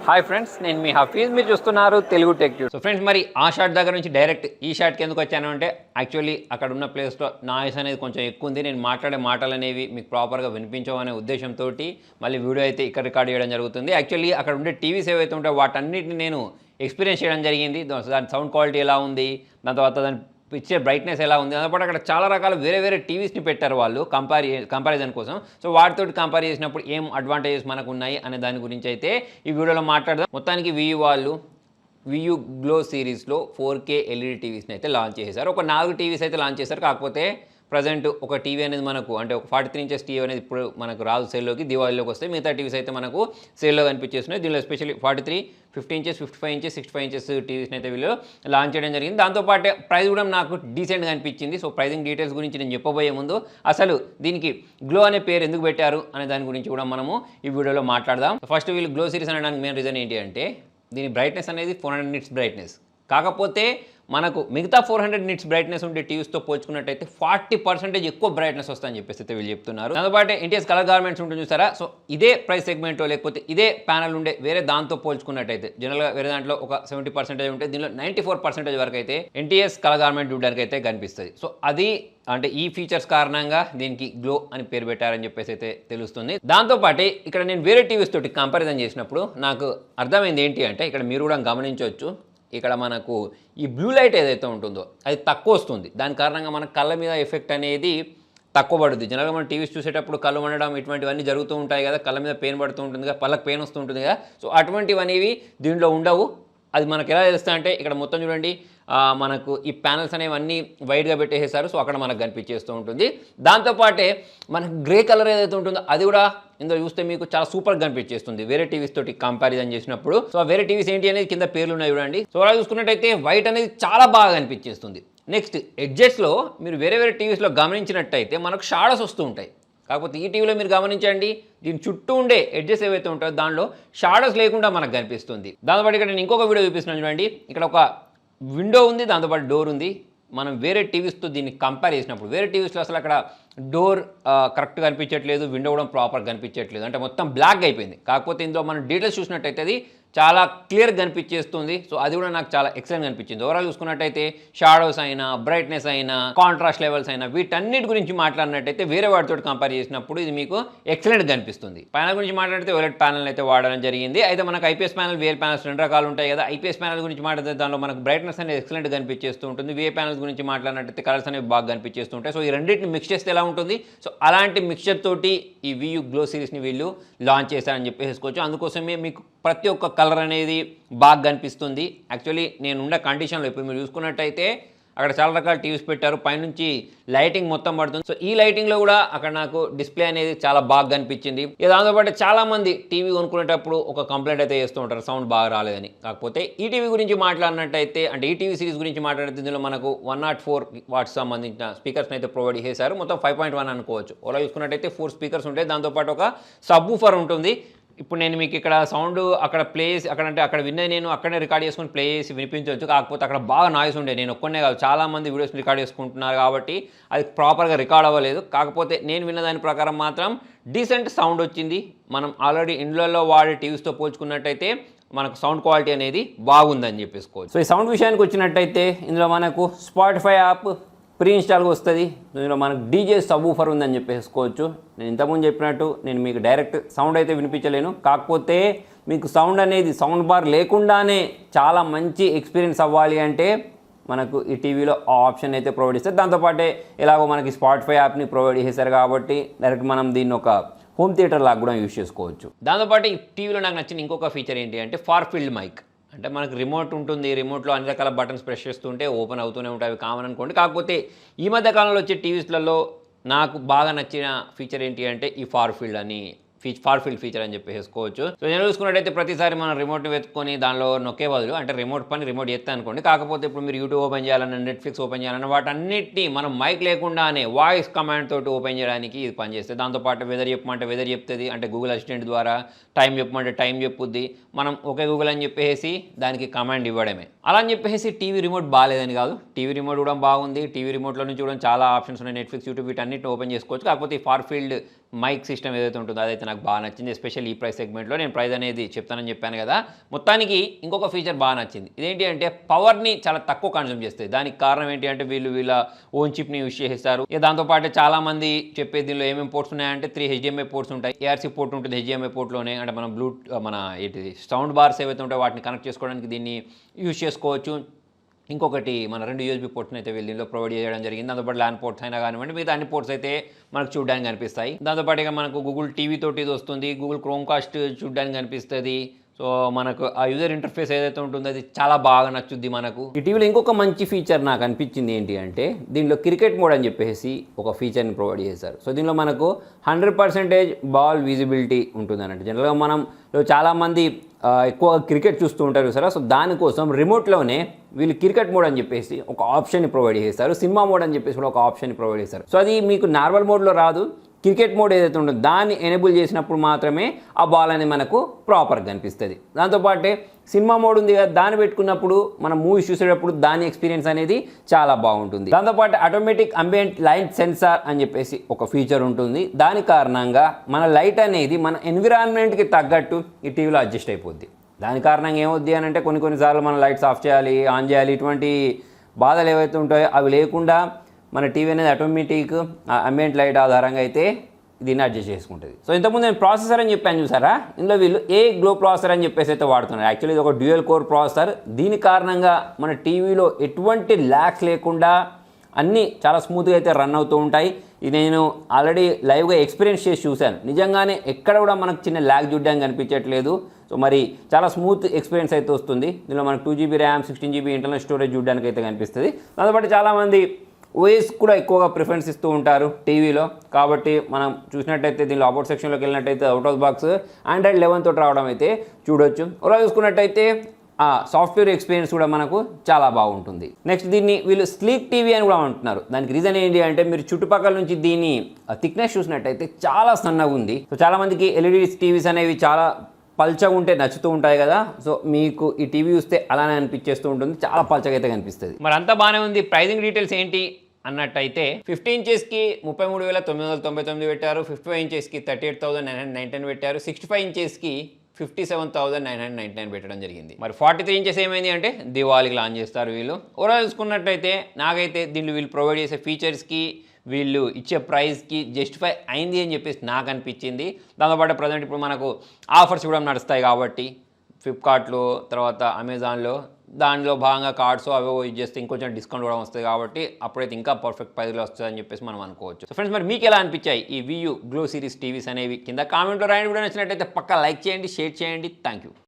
Hi friends, నేను మీ హఫీజ్. మీరు చూస్తున్నారు Telugu tech news. So friends, మరి ఆ షాట్ దగ్గర నుంచి డైరెక్ట్ ఈ షాట్కి ఎందుకు వచ్చాను అంటే, యాక్చువల్లీ అక్కడ ఉన్న ప్లేస్లో నాయిస్ అనేది కొంచెం ఎక్కువ ఉంది. నేను మాట్లాడే మాటలు అనేవి మీకు ప్రాపర్గా వినిపించవనే ఉద్దేశంతో మళ్ళీ వీడియో అయితే ఇక్కడ రికార్డ్ చేయడం జరుగుతుంది. యాక్చువల్లీ అక్కడ ఉండే టీవీస్ ఏవైతే ఉంటాయో వాటన్నిటిని నేను ఎక్స్పీరియన్స్ చేయడం జరిగింది. దాని సౌండ్ క్వాలిటీ ఎలా ఉంది, దాని తర్వాత దాని పిక్చర్ బ్రైట్నెస్ ఎలా ఉంది, దాంతోపాటు అక్కడ చాలా రకాల వేరే టీవీస్ని పెట్టారు వాళ్ళు కంపారిజన్ కోసం. సో వాటితో కంపేర్ చేసినప్పుడు ఏం అడ్వాంటేజెస్ మనకు ఉన్నాయి అనే దాని గురించి అయితే ఈ వీడియోలో మాట్లాడదాం. మొత్తానికి VU వాళ్ళు VU గ్లో సిరీస్లో 4K LED టీవీస్ని అయితే లాంచ్ చేశారు. ఒక 4 టీవీస్ అయితే లాంచ్ చేశారు. కాకపోతే ప్రజెంట్ ఒక టీవీ అనేది మనకు అంటే ఒక 43 ఇంచెస్ టీవీ అనేది ఇప్పుడు మనకు రాదు సేల్లోకి, దివాళీలోకి వస్తే మిగతా టీవీస్ అయితే మనకు సేల్లో కనిపించేస్తున్నాయి. దీనిలో ఎస్పెషల్లీ 43, 50 ఇంచెస్, 55 ఇంచెస్, 65 ఇంచెస్ టీవీస్ని అయితే వీళ్ళు లాంచ్ చేయడం జరిగింది. దాంతోపాటు ప్రైస్ కూడా నాకు డీసెంట్గా అనిపించింది. సో ప్రైజింగ్ డీటెయిల్స్ గురించి నేను చెప్పబోయే ముందు అసలు దీనికి గ్లో అనే పేరు ఎందుకు పెట్టారు అనే దాని గురించి కూడా మనము ఈ వీడియోలో మాట్లాడదాం. ఫస్ట్ వీళ్ళు గ్లో సిరీస్ అనడానికి మెయిన్ రీజన్ ఏంటి అంటే, దీని బ్రైట్నెస్ అనేది 400 నిట్స్ బ్రైట్నెస్. కాకపోతే మనకు మిగతా 400 నిట్స్ బ్రైట్నెస్ ఉండే టీవీస్తో పోల్చుకున్నట్టయితే 40% ఎక్కువ బ్రైట్నెస్ వస్తుందని చెప్పేసి అయితే వీళ్ళు చెప్తున్నారు. దాంతోపాటు ఇంటియస్ కలర్ గార్మెంట్స్ ఉంటుంది చూసారా, సో ఇదే ప్రైస్ సెగ్మెంట్ లేకపోతే ఇదే ప్యానల్ ఉండే వేరే దాంతో పోల్చుకున్నట్టయితే జనరల్గా వేరే దాంట్లో ఒక 70% ఉంటే దీనిలో 94% వరకు అయితే ఇంటియస్ కలర్ గార్మెంట్ చూడడానికి అయితే కనిపిస్తుంది. సో అది అంటే ఈ ఫీచర్స్ కారణంగా దీనికి గ్లో అని పేరు పెట్టారని చెప్పేసి అయితే తెలుస్తుంది. దాంతోపాటు ఇక్కడ నేను వేరే టీవీస్ తోటి కంపారిజన్ చేసినప్పుడు నాకు అర్థమైంది ఏంటి అంటే, ఇక్కడ మీరు కూడా గమనించవచ్చు, ఇక్కడ మనకు ఈ బ్లూ లైట్ ఏదైతే ఉంటుందో అది తక్కువ వస్తుంది. దాని కారణంగా మన కళ్ళ మీద ఎఫెక్ట్ అనేది తక్కువ పడుతుంది. జనరల్గా మనం టీవీస్ చూసేటప్పుడు కళ్ళు మండడం ఇటువంటివన్నీ జరుగుతూ ఉంటాయి కదా, కళ్ళ మీద పెయిన్ పడుతూ ఉంటుంది కదా, పళ్ళకి పెయిన్ వస్తూ ఉంటుంది కదా. సో అటువంటివనేవి దీంట్లో ఉండవు. అది మనకు ఎలా తెలుస్తా అంటే, ఇక్కడ మొత్తం చూడండి, మనకు ఈ ప్యానల్స్ అనేవి అన్నీ వైడ్గా పెట్టేసేసారు. సో అక్కడ మనకు కనిపించేస్తూ ఉంటుంది. దాంతోపాటే మనకు గ్రే కలర్ ఏదైతే ఉంటుందో అది కూడా ఇందులో చూస్తే మీకు చాలా సూపర్గా కనిపించేస్తుంది వేరే టీవీస్ తోటి కంపారిజన్ చేసినప్పుడు. సో ఆ వేరే టీవీస్ ఏంటి అనేది కింద పేర్లు ఉన్నాయి చూడండి. సో అలా చూసుకున్నట్టయితే వైట్ అనేది చాలా బాగా కనిపించేస్తుంది. నెక్స్ట్ ఎడ్జెస్లో మీరు వేరే టీవీస్లో గమనించినట్టయితే మనకు షాడోస్ వస్తూ ఉంటాయి. కాకపోతే ఈ టీవీలో మీరు గమనించండి, దీని చుట్టూ ఉండే ఎడ్జెస్ ఏవైతే ఉంటాయో దానిలో షాడోస్ లేకుండా మనకు కనిపిస్తుంది. దాంతోపాటు ఇక్కడ నేను ఇంకొక వీడియో చూపిస్తున్నాను చూడండి. ఇక్కడ ఒక విండో ఉంది, దాంతోపాటు డోర్ ఉంది. మనం వేరే టీవీస్తో దీన్ని కంపేర్ చేసినప్పుడు వేరే టీవీస్లో అసలు అక్కడ డోర్ కరెక్ట్గా కనిపించట్లేదు, విండో కూడా ప్రాపర్గా కనిపించట్లేదు, అంటే మొత్తం బ్లాక్ అయిపోయింది. కాకపోతే ఇందులో మనం డీటెయిల్స్ చూసినట్టయితే అది చాలా క్లియర్గా కనిపించేస్తుంది. సో అది కూడా నాకు చాలా ఎక్సలెంట్ కనిపించింది. ఓవరాల్ చూసుకున్నట్టయితే షాడోస్ అయినా, బ్రైట్నెస్ అయినా, కాంట్రాస్ట్ లెవెల్స్ అయినా, వీటన్నిటి గురించి మాట్లాడినట్టయితే వేరే వాటితో కంపేర్ చేసినప్పుడు ఇది మీకు ఎక్సలెంట్గా కనిపిస్తుంది. ప్యానల్ గురించి మాట్లాడితే OLED ప్యానల్ అయితే వాడడం జరిగింది. అయితే మనకు IPS ప్యానల్, VL ప్యానల్స్ 2 రకాలు ఉంటాయి కదా. IPS ప్యానల్ గురించి మాట్లాడితే దానిలో మనకు బ్రైట్నెస్ అనేది ఎక్సలెంట్గా కనిపించేస్తూ ఉంటుంది. VA ప్యానల్స్ గురించి మాట్లాడినట్టయితే కలర్స్ అనేవి బాగా కనిపించేస్తూ ఉంటాయి. సో ఈ రెండింటిని మిక్స్ చేస్తే ఎలా ఉంటుంది, సో అలాంటి మిక్చర్ తోటి ఈ VU గ్లో సిరీస్ని వీళ్ళు లాంచ్ చేశారని చెప్పేసుకోవచ్చు. అందుకోసమే మీకు ప్రతి ఒక్క కలర్ అనేది బాగా కనిపిస్తుంది. యాక్చువల్లీ నేను ఉండే కండిషన్లో ఇప్పుడు మీరు చూసుకున్నట్టయితే అక్కడ చాలా రకాల టీవీస్ పెట్టారు, పైనుంచి లైటింగ్ మొత్తం పడుతుంది. సో ఈ లైటింగ్లో కూడా అక్కడ నాకు డిస్ప్లే అనేది చాలా బాగా కనిపించింది. దాంతోపాటు చాలామంది టీవీ కొనుక్కునేటప్పుడు ఒక కంప్లైంట్ అయితే చేస్తూ ఉంటారు, సౌండ్ బాగా రాలేదని. కాకపోతే ఈ టీవీ గురించి మాట్లాడినట్టయితే, అంటే ఈ టీవీ సిరీస్ గురించి మాట్లాడితే ఇందులో మనకు 104 వాట్స్ సంబంధించిన స్పీకర్స్ని అయితే ప్రొవైడ్ చేశారు. మొత్తం 5.1 అనుకోవచ్చు. ఓలా చూసుకున్నట్టయితే 4 స్పీకర్స్ ఉంటాయి. దాంతోపాటు ఒక సబ్ వూఫర్ ఉంటుంది. ఇప్పుడు నేను మీకు ఇక్కడ సౌండ్ అక్కడ ప్లే చేసి అక్కడ విన్నది నేను అక్కడనే రికార్డ్ చేసుకుని ప్లే చేసి వినిపించవచ్చు. కాకపోతే అక్కడ బాగా నాయిస్ ఉండే, నేను ఒక్కనే కాదు చాలామంది వీడియోస్ రికార్డ్ చేసుకుంటున్నారు కాబట్టి అది ప్రాపర్గా రికార్డ్ అవ్వలేదు. కాకపోతే నేను విన్న దాని ప్రకారం మాత్రం డీసెంట్ సౌండ్ వచ్చింది. మనం ఆల్రెడీ ఇండ్లలో వాడే టీవీస్తో పోల్చుకున్నట్టయితే మనకు సౌండ్ క్వాలిటీ అనేది బాగుందని చెప్పేసుకోవచ్చు. సో ఈ సౌండ్ విషయానికి వచ్చినట్టయితే ఇందులో మనకు స్పాటిఫై యాప్ ప్రీ ఇన్స్టాల్గా వస్తుంది. ఇందులో మనకు DJ సబ్ వూఫర్ ఉందని చెప్పేసుకోవచ్చు. నేను ఇంతకుముందు చెప్పినట్టు నేను మీకు డైరెక్ట్ సౌండ్ అయితే వినిపించలేను. కాకపోతే మీకు సౌండ్ అనేది సౌండ్ బార్ లేకుండానే చాలా మంచి ఎక్స్పీరియన్స్ అవ్వాలి అంటే మనకు ఈ టీవీలో ఆ ఆప్షన్ అయితే ప్రొవైడ్ చేస్తారు. దాంతోపాటే ఎలాగో మనకి స్పాటిఫై యాప్ని ప్రొవైడ్ చేశారు కాబట్టి డైరెక్ట్ మనం దీన్ని ఒక హోమ్ థియేటర్ లాగా కూడా యూజ్ చేసుకోవచ్చు. దాంతోపాటు ఈ టీవీలో నాకు నచ్చిన ఇంకొక ఫీచర్ ఏంటి అంటే ఫార్ ఫీల్డ్ మైక్. అంటే మనకు రిమోట్ ఉంటుంది, రిమోట్లో అన్ని రకాల బటన్స్ ప్రెస్ చేస్తుంటే ఓపెన్ అవుతూనే ఉంటాయి, అవి కామన్ అనుకోండి. కాకపోతే ఈ మధ్య కాలంలో వచ్చే టీవీస్లలో నాకు బాగా నచ్చిన ఫీచర్ ఏంటి అంటే ఈ ఫార్ ఫీల్డ్ ఫీచర్ అని చెప్పేసుకోవచ్చు. సో నేను చూసుకున్నట్టయితే ప్రతిసారి మనం రిమోట్ని వెతుక్కొని దానిలో నొక్కే బదులు, అంటే రిమోట్ చేస్తా అనుకోండి. కాకపోతే ఇప్పుడు మీరు యూట్యూబ్ ఓపెన్ చేయాలన్నా, నెట్ఫ్లిక్స్ ఓపెన్ చేయాలన్నా వాటన్నిటిని మనం మైక్ లేకుండానే వాయిస్ కమాండ్ తోటి ఓపెన్ చేయడానికి ఇది పనిచేస్తుంది. దాంతోపాటు వెదర్ చెప్పమంటే వెదర్ చెప్తుంది, అంటే గూగుల్ అసిస్టెంట్ ద్వారా టైం చెప్పమంటే టైం చెప్పుద్ది. మనం ఓకే గూగుల్ అని చెప్పేసి దానికి కమాండ్ ఇవ్వడమే. అలా అని చెప్పేసి టీవీ రిమోట్ బాగాలేదని కాదు, టీవీ రిమోట్ కూడా బాగుంది. టీవీ రిమోట్లో నుంచి కూడా చాలా ఆప్షన్స్ ఉన్నాయి, నెట్ఫ్లిక్స్, యూట్యూబ్ వీటన్నిటిని ఓపెన్ చేసుకోవచ్చు. కాకపోతే ఈ ఫార్ ఫీల్డ్ మైక్ సిస్టమ్ ఏదైతే ఉంటుందో అదైతే నాకు బాగా నచ్చింది. ఎస్పెషల్లీ ఈ ప్రైస్ సెగ్మెంట్లో నేను ప్రైస్ అనేది చెప్తానని చెప్పాను కదా. మొత్తానికి ఇంకొక ఫీచర్ బాగా నచ్చింది. ఇదేంటి అంటే పవర్ని చాలా తక్కువ కన్జ్యూమ్ చేస్తుంది. దానికి కారణం ఏంటి అంటే వీళ్ళ ఓన్ చిప్ని యూజ్ చేస్తారు. దాంతోపాటు చాలామంది చెప్పే దీనిలో ఏమేమి పోర్ట్స్ ఉన్నాయంటే 3 HDMI పోర్ట్స్ ఉంటాయి, ARC పోర్ట్ ఉంటుంది HDMI పోర్ట్లోనే. అంటే మనం మన ఏంటిది సౌండ్ బార్స్ ఏవైతే ఉంటాయో వాటిని కనెక్ట్ చేసుకోవడానికి దీన్ని యూజ్ చేసుకోవచ్చు. ఇంకొకటి మన 2 USB పోర్ట్స్ని అయితే వీళ్ళు దీనిలో ప్రొవైడ్ చేయడం జరిగింది. దాంతోపాటు ల్యాన్ పోర్ట్స్ అయినా కానివ్వండి, మిగతా అన్ని పోర్ట్స్ అయితే మనకు చూడడానికి కనిపిస్తాయి. దాంతోపాటు ఇక మనకు గూగుల్ టీవీ తోటి ఇది వస్తుంది, గూగుల్ క్రోమ్కాస్ట్ చూడడానికి కనిపిస్తుంది. సో మనకు ఆ యూజర్ ఇంటర్ఫేస్ ఏదైతే ఉంటుందో అది చాలా బాగా నచ్చుద్ది మనకు. ఈ టీవీలో ఇంకొక మంచి ఫీచర్ నాకు అనిపించింది ఏంటి అంటే దీనిలో క్రికెట్ మోడ్ అని చెప్పేసి ఒక ఫీచర్ని ప్రొవైడ్ చేశారు. సో దీనిలో మనకు 100% బాల్ విజిబిలిటీ ఉంటుంది అన్నట్టు. జనరల్గా మనం చాలామంది ఎక్కువ క్రికెట్ చూస్తూ ఉంటారు సరే. సో దానికోసం రిమోట్లోనే వీళ్ళు క్రికెట్ మోడ్ అని చెప్పేసి ఒక ఆప్షన్ని ప్రొవైడ్ చేస్తారు, సినిమా మోడ్ అని చెప్పేసి కూడా ఒక ఆప్షన్ని ప్రొవైడ్ చేస్తారు. సో అది మీకు నార్మల్ మోడ్లో రాదు. క్రికెట్ మోడ్ ఏదైతే ఉంటుందో దాన్ని ఎనేబుల్ చేసినప్పుడు మాత్రమే ఆ బాల్ అనేది మనకు ప్రాపర్గా కనిపిస్తుంది. దాంతోపాటే సినిమా మోడ్ ఉంది కదా, దాన్ని పెట్టుకున్నప్పుడు మనం మూవీస్ చూసేటప్పుడు దాని ఎక్స్పీరియన్స్ అనేది చాలా బాగుంటుంది. దాంతోపాటు ఆటోమేటిక్ అంబియంట్ లైట్ సెన్సార్ అని చెప్పేసి ఒక ఫీచర్ ఉంటుంది. దాని కారణంగా మన లైట్ అనేది మన ఎన్విరాన్మెంట్కి తగ్గట్టు ఈ టీవీలో అడ్జస్ట్ అయిపోద్ది. దాని కారణంగా ఏమవుద్ది అని అంటే కొన్నిసార్లు మనం లైట్స్ ఆఫ్ చేయాలి, ఆన్ చేయాలి, ఇటువంటి బాధలు ఏవైతే ఉంటాయో అవి లేకుండా మన టీవీ అనేది ఆటోమేటిక్ అంబియంట్ లైట్ ఆధారంగా అయితే దీన్ని అడ్జస్ట్ చేసుకుంటుంది. సో ఇంతకుముందు నేను ప్రాసెసర్ అని చెప్పాను చూసారా, ఇందులో వీళ్ళు గ్లో ప్రాసెసర్ అని చెప్పేసి అయితే వాడుతున్నారు. యాక్చువల్లీ ఇది ఒక డ్యూయల్ కోర్ ప్రాసెసర్. దీని కారణంగా మన టీవీలో ఎటువంటి ల్యాగ్స్ లేకుండా అన్నీ చాలా స్మూత్గా అయితే రన్ అవుతూ ఉంటాయి. ఇది నేను ఆల్రెడీ లైవ్గా ఎక్స్పీరియన్స్ చేసి చూశాను. నిజంగానే ఎక్కడ కూడా మనకు చిన్న ల్యాగ్ చూడడానికి కనిపించట్లేదు. సో మరి చాలా స్మూత్ ఎక్స్పీరియన్స్ అయితే వస్తుంది. దీనిలో మనకు 2GB RAM, 16GB internal storage చూడడానికి అయితే కనిపిస్తుంది. దాంతోపాటు చాలామంది ఓఎస్ కూడా ఎక్కువగా ప్రిఫరెన్స్ ఇస్తూ ఉంటారు టీవీలో. కాబట్టి మనం చూసినట్టయితే దీనిలో అబౌట్ సెక్షన్లోకి వెళ్ళినట్టయితే అవుట్ ఆఫ్ బాక్స్ Android 11 తోటి రావడం అయితే చూడొచ్చు. అలా చూసుకున్నట్టయితే ఆ సాఫ్ట్వేర్ ఎక్స్పీరియన్స్ కూడా మనకు చాలా బాగుంటుంది. నెక్స్ట్ దీన్ని వీళ్ళు స్లీక్ టీవీ అని కూడా అంటున్నారు. దానికి రీజన్ ఏంటి అంటే మీరు చుట్టుపక్కల నుంచి దీని థిక్నెస్ చూసినట్టయితే చాలా సన్నగా ఉంది. సో చాలామందికి LED టీవీస్ అనేవి చాలా పల్చగా ఉంటే నచ్చుతూ ఉంటాయి కదా. సో మీకు ఈ టీవీ చూస్తే అలానే అనిపించేస్తూ ఉంటుంది, చాలా పల్చగా అయితే కనిపిస్తుంది. మరి అంతా బాగానే ఉంది. ప్రైజింగ్ డీటెయిల్స్ ఏంటి అన్నట్టయితే 50 ఇంచెస్కి 33,999 పెట్టారు, 55 ఇంచెస్కి 38,999 పెట్టారు, 65 ఇంచెస్కి 57,999 పెట్టడం జరిగింది. మరి 43 ఇంచెస్ ఏమైంది అంటే దివాళీకి లాంచ్ చేస్తారు వీళ్ళు. ఓవరాల్ చూసుకున్నట్టయితే నాకైతే దీనిలో వీళ్ళు ప్రొవైడ్ చేసే ఫీచర్స్కి వీళ్ళు ఇచ్చే ప్రైస్కి జస్టిఫై అయింది అని చెప్పేసి నాకు అనిపించింది. దాంతోపాటు ప్రజెంట్ ఇప్పుడు మనకు ఆఫర్స్ కూడా నడుస్తాయి కాబట్టి ఫ్లిప్కార్ట్లో తర్వాత అమెజాన్లో దానిలో భాగంగా కార్డ్స్ అవేవో యూజ్ చేస్తే ఇంకొంచెం డిస్కౌంట్ కూడా వస్తుంది కాబట్టి అప్పుడైతే ఇంకా పర్ఫెక్ట్ ప్రైస్లో వస్తుంది అని చెప్పేసి మనం అనుకోవచ్చు. సో ఫ్రెండ్స్ మరి మీకు ఎలా అనిపించాయి ఈ VU గ్లో సిరీస్ టీవీస్ అనేవి కింద కామెంట్లో రాయండి. వీడియో నచ్చినట్టయితే పక్కా లైక్ చేయండి, షేర్ చేయండి. Thank you.